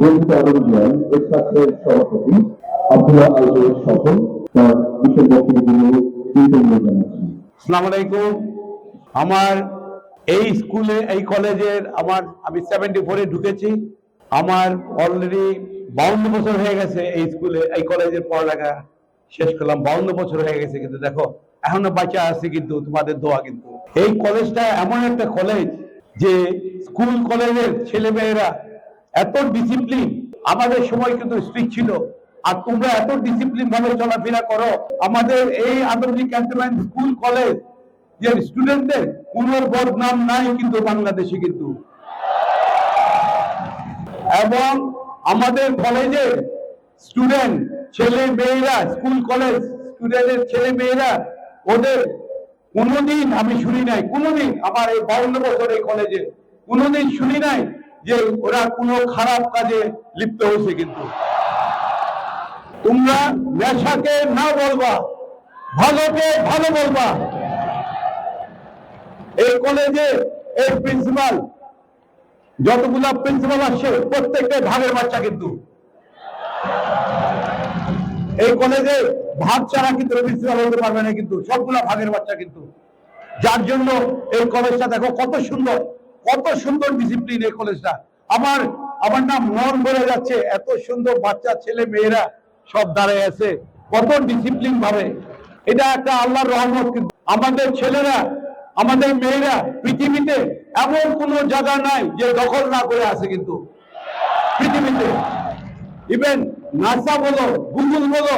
বন্ধুকে আলম জিয়ান এর ছাত্রের সভাপতি আব্দুল্লাহ আল সফল তার বিশেষ বক্তব্য কৃতজ্ঞতা জানাচ্ছি। আসসালামু আলাইকুম। আমার এই স্কুলে এই কলেজের আমি 74-এ ঢুকেছি। আমার অলরেডি 52 বছর হয়ে গেছে এই স্কুলে এই কলেজের পড়ালেখা শেষ করলাম। 52 বছর হয়ে গেছে, কিন্তু দেখো এখনো বাঁচা আছে কিন্তু তোমাদের দোয়া। কিন্তু এই কলেজটা এমন একটা কলেজ যে স্কুল কলেজের ছেলে মেয়েরা এত ডিসিপ্লিন। আমাদের সময় কিন্তু স্ট্রিক্ট ছিল, আর তোমরা এত ডিসিপ্লিন ভাবে চলাফেরা করো। আমাদের এই আদর্শিক ক্যান্টনমেন্ট স্কুল কলেজ যে স্টুডেন্টদের কোনো বদনাম নাই কিন্তু বাংলাদেশে কিন্তু। এবং আমাদের কলেজের স্টুডেন্ট ছেলে মেয়েরা, স্কুল কলেজ স্টুডেন্টের ছেলে মেয়েরা, ওদের কোনোদিন আমি শুনি নাই, কোনোদিন আমার এই 52 বছর এই কলেজে কোনোদিন শুনি নাই যে ওরা কোনো খারাপ কাজে লিপ্ত হয়েছে। কিন্তু তোমরা নেশাকে না বলবা, ভালোকে ভালো বলবা। এই কলেজে এই প্রিন্সিপাল, যতগুলা প্রিন্সিপাল আসছে প্রত্যেকটা ভাগের বাচ্চা কিন্তু। এই কলেজে ভাগ ছাড়া কিন্তু প্রিন্সিপাল হতে পারবে না কিন্তু, সবগুলা ভাগের বাচ্চা কিন্তু। যার জন্য এই কলেজটা দেখো কত সুন্দর, কত সুন্দর ডিসিপ্লিন এই কলেজটা। আমার না মন ভরে যাচ্ছে, এত সুন্দর বাচ্চা ছেলে মেয়েরা সব দাঁড়ায় আছে কত ডিসিপ্লিন ভাবে। এটা একটা আল্লাহর রহমত। কিন্তু আমাদের ছেলেরা, আমাদের মেয়েরা পৃথিবীতে এমন কোন জায়গা নাই যে দখল না করে আছে কিন্তু পৃথিবীতে। ইভেন নাসা বলো, গুগল বলো,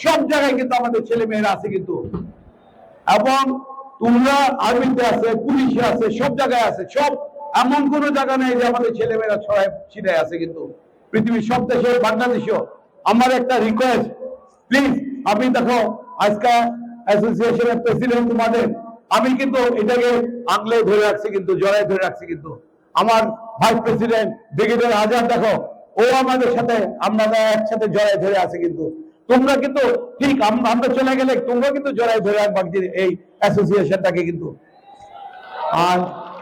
সব জায়গায় কিন্তু আমাদের ছেলে মেয়েরা আছে কিন্তু। এবং তোমরা আর্মিতে আছে, পুলিশে আছে, সব জায়গায় আছে। সব এমন কোন জায়গা নেই যে আমাদের ছেলে মেয়েরা ছড়ায় ছিটায় আছে কিন্তু পৃথিবীর সব দেশে, বাংলাদেশেও। আমার একটা রিকোয়েস্ট, প্লিজ, আমি দেখো আজকে অ্যাসোসিয়েশনের প্রেসিডেন্ট তোমাদের, আমি কিন্তু এটাকে আগলে ধরে রাখছি কিন্তু, জড়াই ধরে রাখছি কিন্তু। আমার ভাইস প্রেসিডেন্ট ব্রিগেডিয়ার আজাদ দেখো, ও আমাদের সাথে, আমরা একসাথে জড়াই ধরে আছে কিন্তু। তোমরা কিন্তু ঠিক আমরা চলে গেলে তোমরা কিন্তু জড়াই ধরে রাখবা এই অ্যাসোসিয়েশনটাকে কিন্তু। আর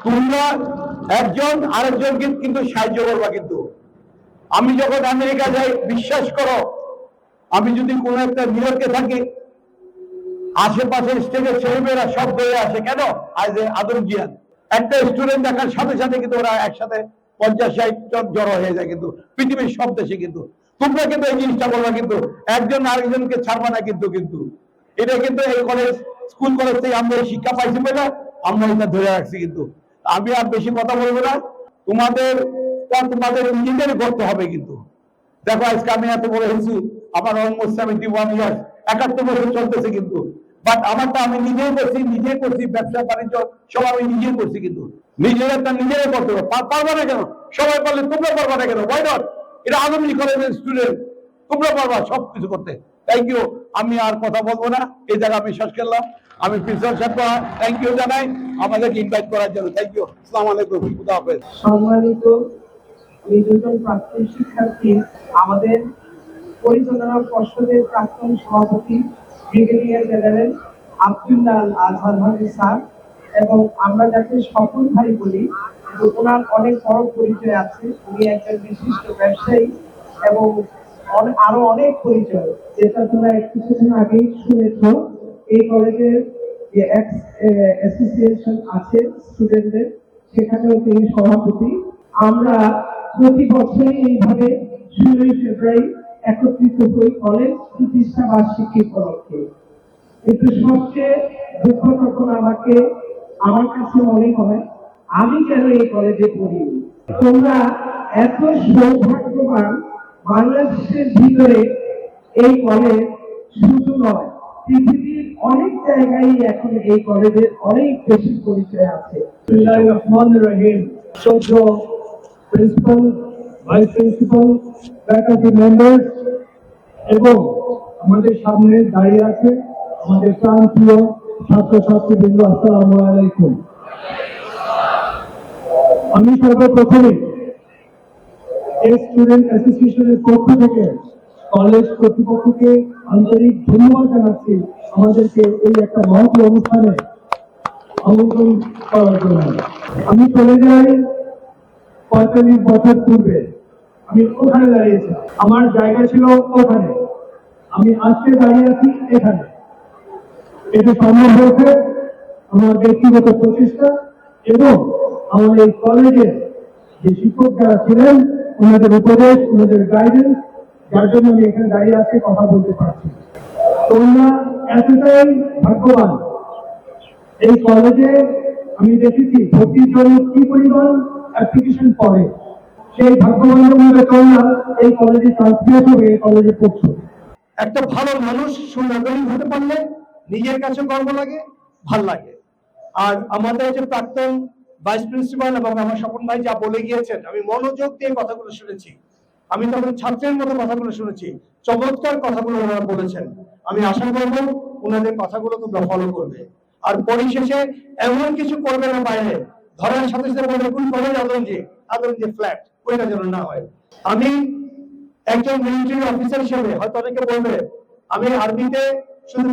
তোমরা একজন আরেকজনকে কিন্তু সাহায্য করবা কিন্তু। আমি যখন আমেরিকা যাই, বিশ্বাস করো, আমি যদি কোনো একটা নিউ ইয়র্কে থাকি, আশেপাশের স্টেটের ছেলেমেয়েরা সব দৌড়ে আসে কেন, আজ আদম জিয়ান একটা স্টুডেন্ট দেখার সাথে সাথে কিন্তু ওরা একসাথে 50-60 জন জড়ো হয়ে যায় কিন্তু পৃথিবীর সব দেশে কিন্তু। তোমরা কিন্তু এই জিনিসটা করবা কিন্তু, একজন আরেকজনকে ছাড়বা না কিন্তু। কিন্তু এটা কিন্তু এই কলেজ, স্কুল কলেজ থেকে আমরা এই শিক্ষা পাইছি বলে আমরা এটা ধরে রাখছি কিন্তু। আমি আর বেশি কথা বলবো না, তোমাদের নিজেদের করতে হবে কিন্তু। দেখো আজকে আমি এত বড় হয়েছি, আমার অলমোস্ট 71 ইয়ার্স, 71 বছর চলতেছে কিন্তু। বাট আমারটা আমি নিজেই করছি, ব্যবসা বাণিজ্য সব আমি নিজেই করছি কিন্তু। নিজেরটা নিজেরাই করতে হবে, পারবা না কেন? সবাই পারলে তোমরা পারবা না কেন? Why not? এটা আদমজি কলেজের স্টুডেন্ট, তোমরা পারবা সবকিছু করতে। Thank you. আমি আর কথা বলবো না, এই জায়গা আমি শেষ করলাম। আমি প্রিন্সিপাল সাহেবকে থ্যাংক ইউ জানাই আমাদেরকে ইনভাইট করার জন্য। Thank you. আসসালামু আলাইকুম। খুদা হাফেজ। সম্মানিত এই দুজন প্রাক্তন শিক্ষার্থী, আমাদের পরিচালনা পর্ষদের প্রাক্তন সভাপতি brigadier general Abdullah Al sir, এবং আমরা যাকে সফল ভাই বলি, ওনার অনেক বড় পরিচয় আছে। উনি একজন বিশিষ্ট ব্যবসায়ী এবং আরো অনেক পরিচয়, যেটা তোমরা কিছুদিন আগেই শুনেছ। এই কলেজের যে অ্যাসোসিয়েশন আছে স্টুডেন্টদের, সেখানেও তিনি সভাপতি। আমরা প্রতি বছরই এইভাবে 16 ফেব্রুয়ারি একত্রিত হই কলেজ প্রতিষ্ঠা বার্ষিকী উপলক্ষে। কিন্তু সবচেয়ে দুঃখজনক আমার কাছে মনে হয়, আমি কেন এই কলেজে পড়ি। তোমরা এত সৌভাগ্যবান, বাংলাদেশের ভিতরে এই কলেজ শুধু নয়, পৃথিবীর অনেক জায়গায় এখন এই কলেজের অনেক বেশি পরিচয় আছে। Principal, vice principal, faculty member এবং আমাদের সামনে দাঁড়িয়ে আছে আমাদের প্রান্তীয় ছাত্রছাত্রীবৃন্দ, আসসালামু আলাইকুম। আমি সর্বপ্রথমে স্টুডেন্ট অ্যাসোসিয়েশনের পক্ষ থেকে কলেজ কর্তৃপক্ষকে আন্তরিক ধন্যবাদ জানাচ্ছি আমাদেরকে এই একটা মহৎ অনুষ্ঠানে আমন্ত্রণ করার জন্য। আমি চলে যাই 45 বছর পূর্বে। আমি ওখানে দাঁড়িয়েছি, আমার জায়গা ছিল ওখানে, আমি আজকে দাঁড়িয়ে আছি এখানে। এটা সম্ভব হয়েছে আমার ব্যক্তিগত প্রচেষ্টা এবং আমার এই কলেজের যে শিক্ষক যারা ছিলেন ওনাদের উপদেশ, ওনাদের গাইডেন্স, যার জন্য আমি এখানে দাঁড়িয়ে আছি, কথা বলতে পারছি। তোমরা এতটাই ভাগ্যবান। এই কলেজে আমি দেখেছি ভর্তির জন্য কি পরিমাণ অ্যাপ্লিকেশন পড়ে, সেই ভাগ্যবানের মধ্যে তোমরা এই কলেজে ট্রান্সফার হবে, এই কলেজে পড়ছো। একটা ভালো মানুষ সুনাগরিক হতে পারলে নিজের কাছে গর্ব লাগে, ভাল লাগে। আর আমাদের যে প্রাক্তন ভাইস প্রিন্সিপাল এবং আমার স্বপন ভাই যা বলে গিয়েছেন, আমি মনোযোগ দিয়ে কথাগুলো শুনেছি। আমি তখন ছাত্রের মতো কথাগুলো শুনেছি, চমৎকার কথাগুলো ওনারা বলেছেন। আমি আশা করবো ওনাদের কথাগুলো তোমরা ফলো করবে। আর পরিশেষে এমন কিছু করবে না বাইরে ধরার সাথে সাথে বলে কোন কলেজ আদমজি ফ্ল্যাট, ওইটা যেন না হয়। আমি একজন মিলিটারি অফিসার হিসেবে হয়তো অনেকে বলবে আমি আর্মিতে শুধু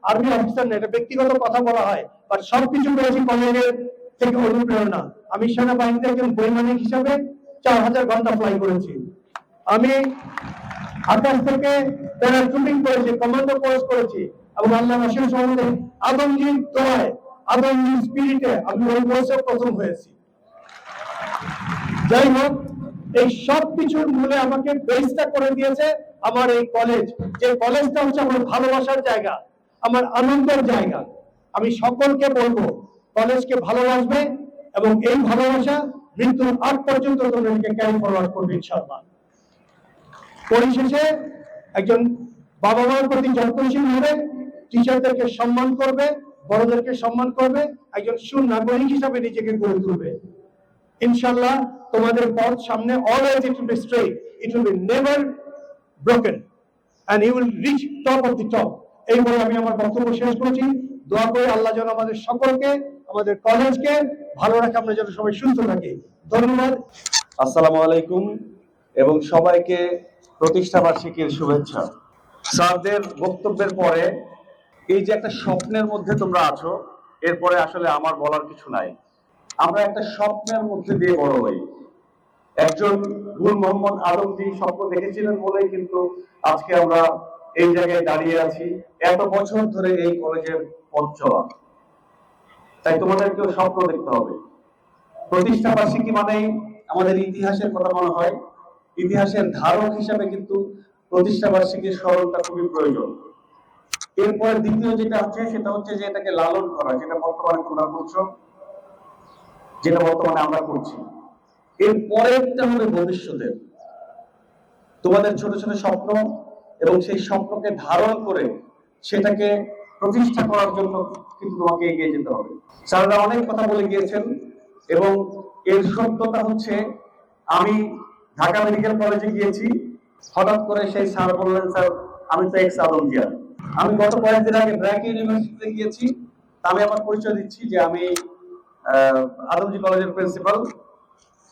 আর্মি অফিসার না, এটা ব্যক্তিগত কথা বলা হয়, বাট সবকিছু পেয়েছি কলেজের থেকে অনুপ্রেরণা। আমি সেনাবাহিনীতে একজন বৈমানিক হিসাবে 4000 ঘন্টা ফ্লাই করেছি। আমি আকাশ থেকে প্যারাশুটিং করেছি, কমান্ডো কোর্স করেছি এবং আল্লাহ রাসূল সম্বন্ধে আদমজির দোয়ায়, আদমজির স্পিরিটে আমি ওই কোর্সে প্রথম হয়েছি। যাই হোক, এই সব কিছুর মূলে আমাকে বেসটা করে দিয়েছে আমার এই কলেজ, যে কলেজটা হচ্ছে আমার ভালোবাসার জায়গা, আমার আনন্দের জায়গা। আমি সকলকে বলবো কলেজকে ভালোবাসবে এবং এই ভালোবাসা মৃত্যুর আগ পর্যন্ত তোমাদেরকে ক্যারি ফরওয়ার্ড করবে ইনশাআল্লাহ। পরিশেষে একজন বাবা মার প্রতি যত্নশীল হবে, টিচারদেরকে সম্মান করবে, বড়দেরকে সম্মান করবে, একজন সুনাগরিক হিসাবে নিজেকে গড়ে তুলবে। ইনশাআল্লাহ তোমাদের পথ সামনে always it will be straight, it will be never broken and you will reach top of the top। এই বলে আমি আমার বক্তব্য শেষ করছি। দোয়া করি আল্লাহ যেন আমাদের সকলকে, আমাদের কলেজকে ভালো রাখে, আমরা যেন সবাই সুস্থ থাকি। ধন্যবাদ। আসসালামু আলাইকুম এবং সবাইকে প্রতিষ্ঠা বার্ষিকীর শুভেচ্ছা। স্যারদের বক্তব্যের পরে এই যে একটা স্বপ্নের মধ্যে তোমরা আছো, এরপরে আসলে আমার বলার কিছু নাই। আমরা একটা স্বপ্নের মধ্যে দিয়ে বড় হই। একজন গুল মোহাম্মদ আদমজি স্বপ্ন দেখেছিলেন বলেই কিন্তু আজকে আমরা এই জায়গায় দাঁড়িয়ে আছি, এত বছর ধরে এই কলেজের পথ চলা। তাই তোমাদেরকেও স্বপ্ন দেখতে হবে। প্রতিষ্ঠা বার্ষিকী মানেই আমাদের ইতিহাসের কথা মনে হয়। ইতিহাসের ধারক হিসাবে কিন্তু প্রতিষ্ঠা বার্ষিকীর স্মরণটা খুবই প্রয়োজন। এরপরে দ্বিতীয় যেটা হচ্ছে সেটা হচ্ছে যে এটাকে লালন করা, যেটা বর্তমানে তোমরা করছো, যেটা বর্তমানে আমরা করছি। এর পরেরটা হবে ভবিষ্যতের তোমাদের ছোট ছোট স্বপ্ন, এবং সেই স্বপ্নকে ধারণ করে সেটাকে প্রতিষ্ঠা করার জন্য কিন্তু তোমাকে এগিয়ে যেতে হবে। স্যাররা অনেক কথা বলে গিয়েছেন এবং এর সত্যতা হচ্ছে, আমি ঢাকা মেডিকেল কলেজে গিয়েছি, হঠাৎ করে সেই স্যার বললেন, স্যার আমি তো এক্স আদমজিয়া। আমি গত কয়েকদিন আগে ব্র্যাক ইউনিভার্সিটিতে গিয়েছি, আমি আমার পরিচয় দিচ্ছি যে আমি আদমজি কলেজের প্রিন্সিপাল।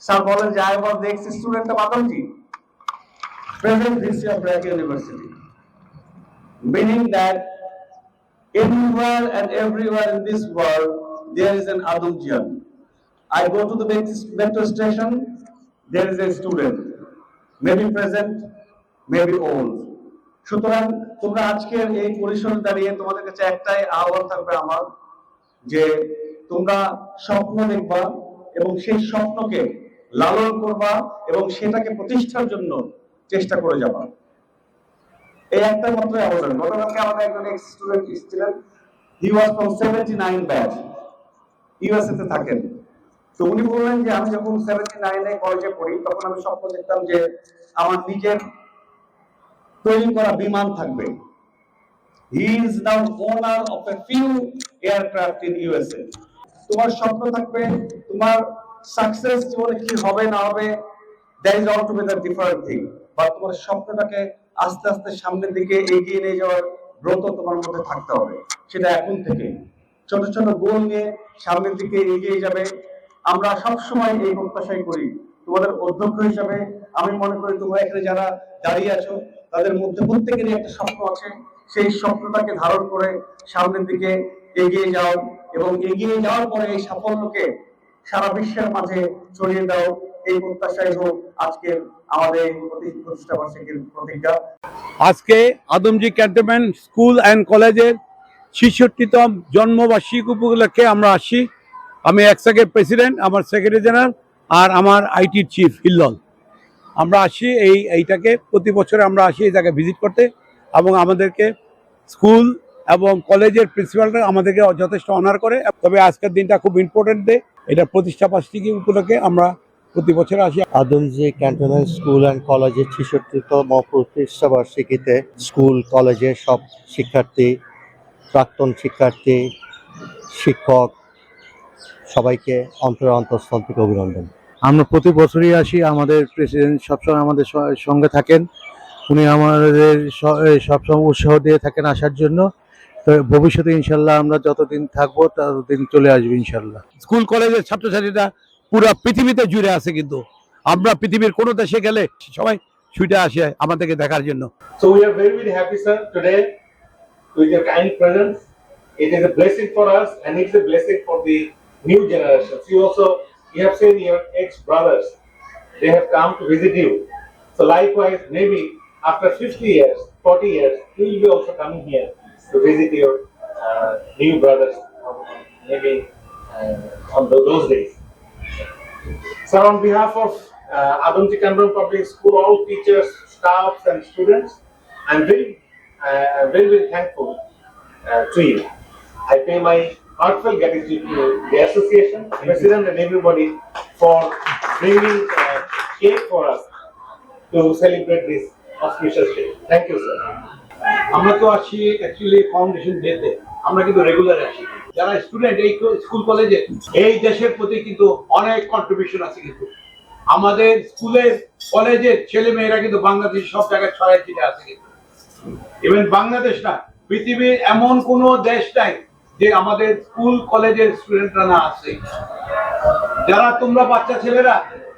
স্যার বলেন যে I was the ex student of Adamjee, present this year Bragg University, meaning that anywhere and everywhere in this world there is an Adamjian. I go to the metro station, there is a student, maybe present, maybe old. সুতরাং তোমরা আজকের এই পরিসরে দাঁড়িয়ে তোমাদের কাছে একটাই আহ্বান থাকবে আমার, যে তোমরা স্বপ্ন দেখবা এবং সেই স্বপ্নকে লালন করবা এবং সেটাকে প্রতিষ্ঠার জন্য চেষ্টা করে যাবা। এই একটা মাত্র আহ্বান। গতকালকে আমাদের একজন এক্স স্টুডেন্ট ছিলেন, হি ওয়াজ ফ্রম 79 ব্যাচ, ইউএসএ তে থাকেন। তো উনি বললেন যে আমি যখন 79 এ কলেজে পড়ি তখন আমি স্বপ্ন দেখতাম যে আমার নিজের তৈরি করা বিমান থাকবে। He is now owner of a few aircraft in USA. তোমার স্বপ্ন থাকবে, তোমার সাকসেস জীবনে কি হবে না হবে, that is altogether different thing, বা তোমার স্বপ্নটাকে আস্তে আস্তে সামনের দিকে এগিয়ে নিয়ে যাওয়ার ব্রত তোমার মধ্যে থাকতে হবে। সেটা এখন থেকে ছোট ছোট গোল নিয়ে সামনের দিকে এগিয়ে যাবে। আমরা সব সময় এই প্রত্যাশাই করি। তোমাদের অধ্যক্ষ হিসাবে আমি মনে করি তোমরা এখানে যারা দাঁড়িয়ে আছো তাদের মধ্যে প্রত্যেকেরই একটা স্বপ্ন আছে। সেই স্বপ্নটাকে ধারণ করে সামনের দিকে এগিয়ে যাও এবং এগিয়ে যাওয়ার পরে এই সাফল্যকে সারা বিশ্বের মাঝে ছড়িয়ে দাও। এই প্রত্যাশাই হোক আজকের আমাদের এই প্রতিষ্ঠা বার্ষিকীর প্রতিজ্ঞা। আজকে আদমজী ক্যান্টনমেন্ট স্কুল অ্যান্ড কলেজের ৬৬তম জন্মবার্ষিকী উপলক্ষে আমরা আসছি। আমি এক্সাকের প্রেসিডেন্ট, আমার সেক্রেটারি জেনারেল আর আমার আইটির চিফ হিল্লল। আমরা আসি এইটাকে প্রতি বছরে আমরা আসি এই জায়গায় ভিজিট করতে, এবং আমাদেরকে স্কুল এবং কলেজের প্রিন্সিপালরা আমাদেরকে যথেষ্ট অনার করে। তবে আজকের দিনটা খুব ইম্পর্টেন্ট ডে, এটা প্রতিষ্ঠা বার্ষিকী উপলক্ষে আমরা প্রতি বছর আসি। আদমজী ক্যান্টনমেন্ট স্কুল অ্যান্ড কলেজের ৬৬তম প্রতিষ্ঠা বার্ষিকীতে স্কুল কলেজের সব শিক্ষার্থী, প্রাক্তন শিক্ষার্থী, শিক্ষক সবাইকে অন্তঃস্থল থেকে অভিনন্দন। আমরা প্রতি বছরই আসি, আমাদের প্রেসিডেন্ট সবসময় আমাদের সঙ্গে থাকেন, উনি আমাদের সবসময় উৎসাহ দিয়ে থাকেন আসার জন্য। তো ভবিষ্যতে ইনশাল্লাহ আমরা যতদিন থাকবো ততদিন চলে আসবো ইনশাল্লাহ। স্কুল কলেজের ছাত্রছাত্রীরা পুরো পৃথিবীতে জুড়ে আছে, কিন্তু আমরা পৃথিবীর কোনো দেশে গেলে সবাই ছুটে আসে আমাদেরকে দেখার জন্য। So we are very, very happy, sir, today with your kind presence. It is a blessing for us, and it's a blessing for the new generations. You have seen your ex-brothers. They have come to visit you. So likewise, maybe after 50 years, 40 years, you will be also coming here to visit your new brothers, maybe on those days. So on behalf of Adamjee Cantonment Public School, all teachers, staffs and students, I'm very, very thankful to you. I pay my heartfelt gratitude to the association, president and everybody for bringing cake for us to celebrate this auspicious day. Thank you, sir. আমরা তো আসি actually foundation ডেতে, আমরা কিন্তু regular আসি। যারা student এই school কলেজে, এই দেশের প্রতি কিন্তু অনেক কন্ট্রিবিউশন আছে। কিন্তু আমাদের স্কুলের কলেজের ছেলে মেয়েরা কিন্তু বাংলাদেশের সব জায়গায় ছড়াই ছিটে আছে। কিন্তু ইভেন বাংলাদেশ না, পৃথিবীর এমন কোনো দেশ নাই যে আমাদের স্কুল কলেজের স্টুডেন্টরা না আছে। যারা তোমরা বাচ্চা ছেলেরা,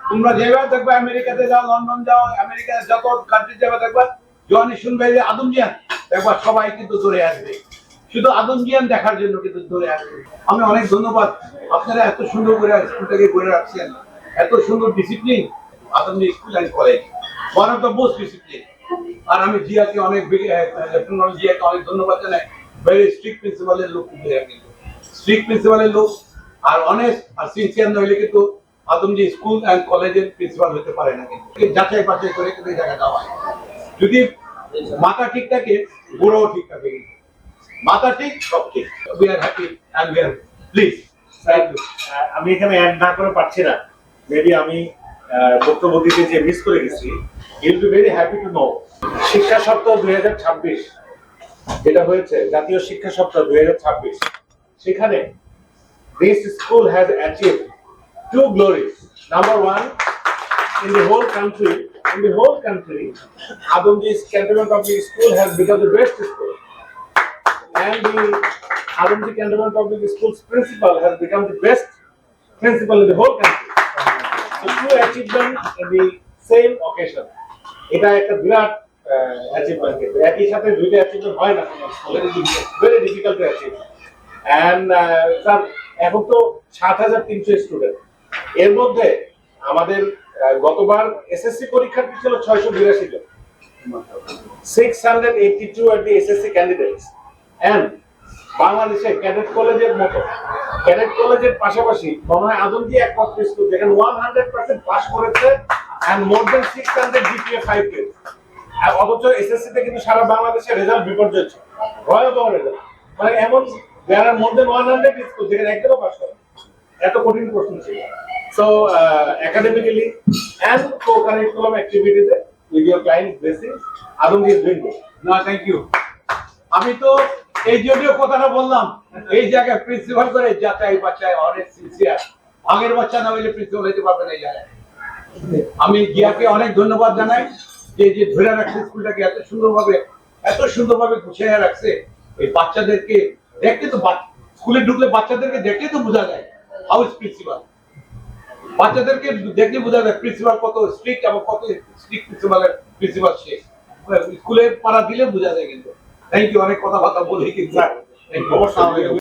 তোমরা যেভাবে দেখবা, আমেরিকাতে যাও, লন্ডন যাও, আমেরিকার যত কান্ট্রি যাবে দেখবা, যখনই শুনবে যে আদমজিয়ান, দেখবা সবাই কিন্তু দৌড়ে আসবে, শুধু আদমজিয়ান দেখার জন্য কিন্তু দৌড়ে আসবে। আমি অনেক ধন্যবাদ, আপনারা এত সুন্দর করে স্কুলটাকে গড়ে রাখছেন, এত সুন্দর discipline. Adamjee school and college one of the most discipline. আর আমি জিয়াকে অনেক জিয়াকে অনেক ধন্যবাদ জানাই। ভেরি স্ট্রিক্ট প্রিন্সিপালের লোক, কিন্তু স্ট্রিক্ট প্রিন্সিপালের লোক আর অনেস্ট আর সিনসিয়ার নইলে কিন্তু আদমজী স্কুল অ্যান্ড কলেজের প্রিন্সিপাল হতে পারে না। কিন্তু যাচাই বাছাই করে কিন্তু এই জায়গায় দেওয়া হয়। যদি মাথা ঠিক থাকে, গোড়াও ঠিক থাকে। মাথা ঠিক, সব ঠিক। We are happy and we are please. Thank you. আমি এখানে অ্যাড না করে পারছি না, মেবি আমি বক্তব্য দিতে যে মিস করে গেছি। You'll be very happy to know, শিক্ষা সপ্তাহ 2026 যেটা হয়েছে, জাতীয় শিক্ষা সপ্তাহ 2026, সেখানে this school has achieved two glories. Number one, in the whole country, Adamjee Cantonment Public School has become the best school, and the Adamjee Cantonment Public School's principal has become the best principal in the whole country. So two achievements in the same occasion. এটা একটা বিরাট achievement. কিন্তু একই সাথে দুইটা achievement হয় না, very difficult to achieve. And sir, এখন তো ৭,৩০০ স্টুডেন্ট। এর মধ্যে আমাদের গতবার এসএসসি পরীক্ষার্থী ছিল ৬৮২ জন, 682 আর দি এসএসসি ক্যান্ডিডেটস। অ্যান্ড বাংলাদেশে ক্যাডেট কলেজের মতো, ক্যাডেট কলেজের পাশাপাশি মনে হয় আদমজী একমাত্র স্কুল যেখানে 100% পাস করেছে, and more than 600 GPA 5 grade. আর অথচ এসএসসি তে কিন্তু সারা বাংলাদেশে রেজাল্ট বিপর্যয় ছিল, ভয়াবহ রেজাল্ট। মানে এমন there are more than 100 school যেখানে একদমও পাস করে, এত কঠিন প্রশ্ন ছিল। So academically and co-curriculum activities with your client blessing, Adamjee is doing good. না, থ্যাংক ইউ। আমি তো এই জন্য কথাটা বললাম, এই জায়গায় প্রিন্সিপাল করে যাচাই বাছাই অনেক সিনসিয়ার। আগের বাচ্চা না হলে প্রিন্সিপাল হতে পারবে না এই জায়গায়। আমি জিয়াকে অনেক ধন্যবাদ জানাই যে ধরে রাখছে স্কুলটাকে, এত সুন্দরভাবে গুছিয়ে রাখছে। এই বাচ্চাদেরকে দেখতে তো, স্কুলে ঢুকলে বাচ্চাদেরকে দেখতে তো বোঝা যায় হাউস প্রিন্সিপাল। বাচ্চাদেরকে দেখলে বোঝা যায় প্রিন্সিপাল কত স্ট্রিক্ট এবং কত স্ট্রিক্ট প্রিন্সিপাল সে। স্কুলে পাড়া দিলে বোঝা যায়। কিন্তু থ্যাংক ইউ, অনেক কথাবার্তা বলি কিন্তু